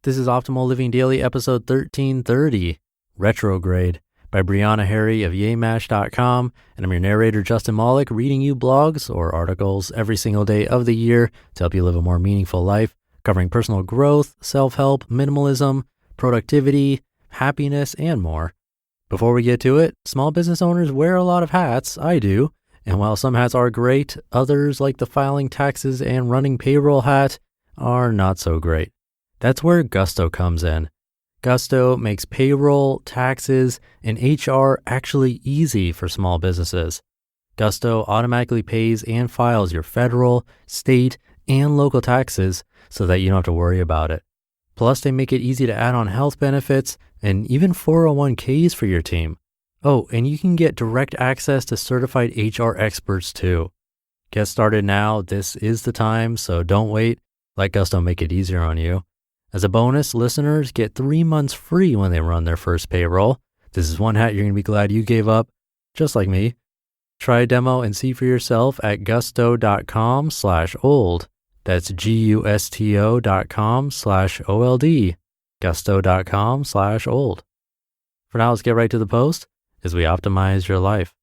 This is Optimal Living Daily, episode 1330, Retrograde, by Briana of YeMash.com, and I'm your narrator, Justin Malik, reading you blogs or articles every single day of the year to help you live a more meaningful life, covering personal growth, self-help, minimalism, productivity, happiness, and more. Before we get to it, small business owners wear a lot of hats. I do. And while some hats are great, others, like the filing taxes and running payroll hat, are not so great. That's where Gusto comes in. Gusto makes payroll, taxes, and HR actually easy for small businesses. Gusto automatically pays and files your federal, state, and local taxes so that you don't have to worry about it. Plus, they make it easy to add on health benefits and even 401ks for your team. Oh, and you can get direct access to certified HR experts too. Get started now. This is the time, so don't wait. Let Gusto make it easier on you. As a bonus, listeners get 3 months free when they run their first payroll. This is one hat you're going to be glad you gave up, just like me. Try a demo and see for yourself at gusto.com/old. That's gusto.com/OLD. Gusto.com/old. For now, let's get right to the post as we optimize your life.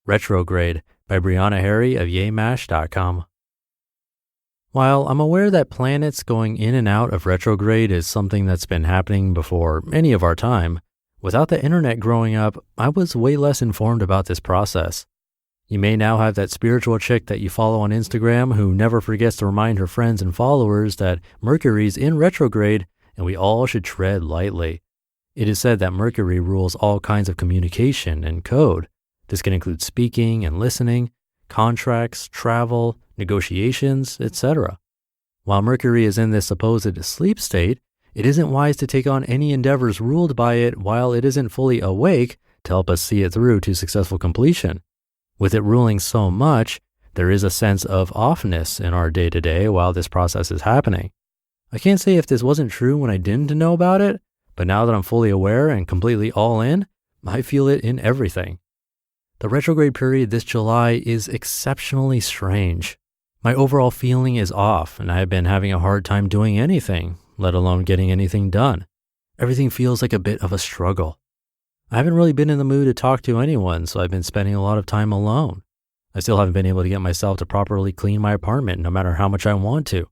Retrograde by Briana of YeMash.com. While I'm aware that planets going in and out of retrograde is something that's been happening before any of our time, without the internet growing up, I was way less informed about this process. You may now have that spiritual chick that you follow on Instagram who never forgets to remind her friends and followers that Mercury's in retrograde and we all should tread lightly. It is said that Mercury rules all kinds of communication and code. This can include speaking and listening, contracts, travel, negotiations, etc. While Mercury is in this supposed sleep state, it isn't wise to take on any endeavors ruled by it while it isn't fully awake to help us see it through to successful completion. With it ruling so much, there is a sense of offness in our day-to-day while this process is happening. I can't say if this wasn't true when I didn't know about it, but now that I'm fully aware and completely all in, I feel it in everything. The retrograde period this July is exceptionally strange. My overall feeling is off, and I have been having a hard time doing anything, let alone getting anything done. Everything feels like a bit of a struggle. I haven't really been in the mood to talk to anyone, so I've been spending a lot of time alone. I still haven't been able to get myself to properly clean my apartment, no matter how much I want to.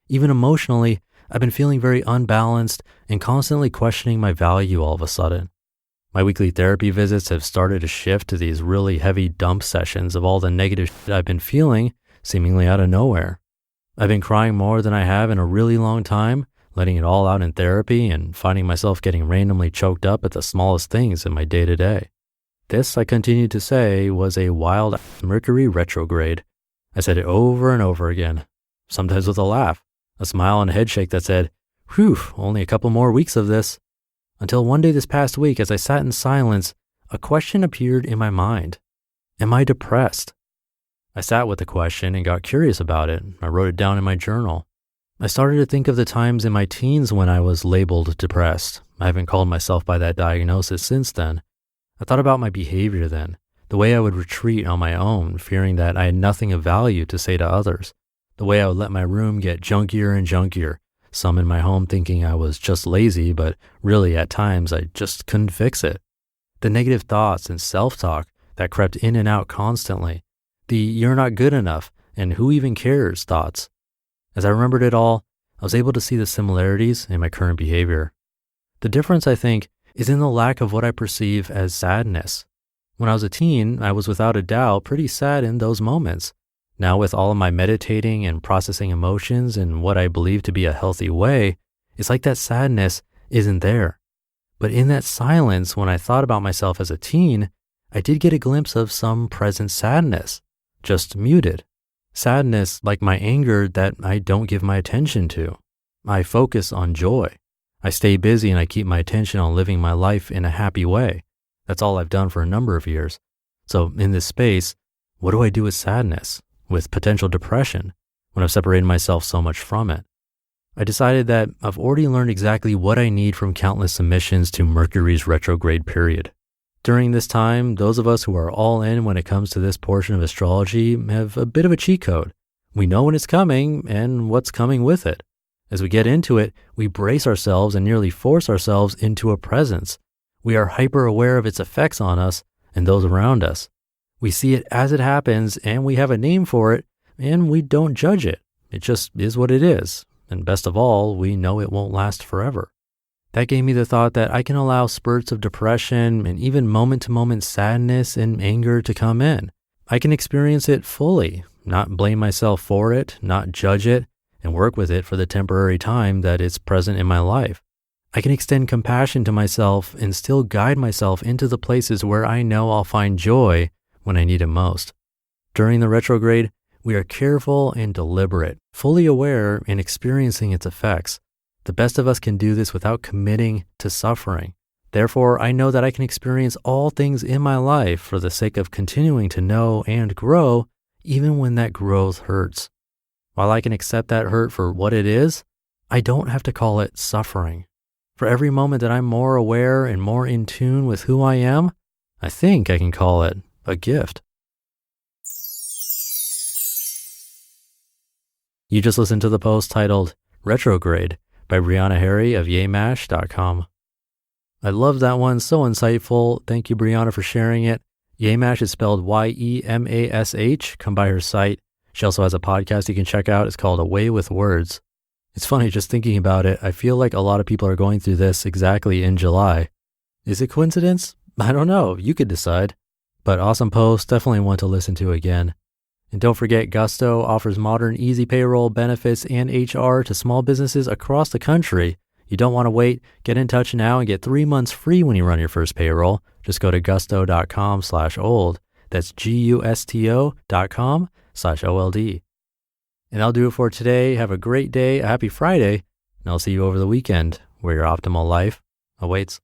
Even emotionally, I've been feeling very unbalanced and constantly questioning my value all of a sudden. My weekly therapy visits have started to shift to these really heavy dump sessions of all the negative shit I've been feeling, seemingly out of nowhere. I've been crying more than I have in a really long time, letting it all out in therapy and finding myself getting randomly choked up at the smallest things in my day-to-day. This, I continue to say, was a wild Mercury retrograde. I said it over and over again, sometimes with a laugh, a smile and a head shake that said, "Whew, only a couple more weeks of this." Until one day this past week, as I sat in silence, a question appeared in my mind. Am I depressed? I sat with the question and got curious about it. I wrote it down in my journal. I started to think of the times in my teens when I was labeled depressed. I haven't called myself by that diagnosis since then. I thought about my behavior then, the way I would retreat on my own, fearing that I had nothing of value to say to others, the way I would let my room get junkier and junkier, some in my home thinking I was just lazy, but really at times I just couldn't fix it. The negative thoughts and self-talk that crept in and out constantly. The "you're not good enough" and "who even cares" thoughts. As I remembered it all, I was able to see the similarities in my current behavior. The difference, I think, is in the lack of what I perceive as sadness. When I was a teen, I was without a doubt pretty sad in those moments. Now, with all of my meditating and processing emotions in what I believe to be a healthy way, it's like that sadness isn't there. But in that silence, when I thought about myself as a teen, I did get a glimpse of some present sadness, just muted. Sadness like my anger that I don't give my attention to. I focus on joy. I stay busy and I keep my attention on living my life in a happy way. That's all I've done for a number of years. So in this space, what do I do with sadness? With potential depression, when I've separated myself so much from it? I decided that I've already learned exactly what I need from countless submissions to Mercury's retrograde period. During this time, those of us who are all in when it comes to this portion of astrology have a bit of a cheat code. We know when it's coming and what's coming with it. As we get into it, we brace ourselves and nearly force ourselves into a presence. We are hyper aware of its effects on us and those around us. We see it as it happens and we have a name for it and we don't judge it. It just is what it is. And best of all, we know it won't last forever. That gave me the thought that I can allow spurts of depression and even moment-to-moment sadness and anger to come in. I can experience it fully, not blame myself for it, not judge it, and work with it for the temporary time that it's present in my life. I can extend compassion to myself and still guide myself into the places where I know I'll find joy when I need it most. During the retrograde, we are careful and deliberate, fully aware and experiencing its effects. The best of us can do this without committing to suffering. Therefore, I know that I can experience all things in my life for the sake of continuing to know and grow, even when that growth hurts. While I can accept that hurt for what it is, I don't have to call it suffering. For every moment that I'm more aware and more in tune with who I am, I think I can call it a gift. You just listened to the post titled Retrograde by Briana of YeMash.com. I love that one, so insightful. Thank you, Briana, for sharing it. YeMash is spelled YeMash. Come by her site. She also has a podcast you can check out. It's called A Way with Words. It's funny just thinking about it. I feel like a lot of people are going through this exactly in July. Is it coincidence? I don't know. You could decide. But awesome post. Definitely one to listen to again. And don't forget, Gusto offers modern, easy payroll, benefits, and HR to small businesses across the country. You don't want to wait. Get in touch now and get 3 months free when you run your first payroll. Just go to gusto.com/old. That's gusto.com/old. And that'll do it for today. Have a great day, a happy Friday, and I'll see you over the weekend where your optimal life awaits.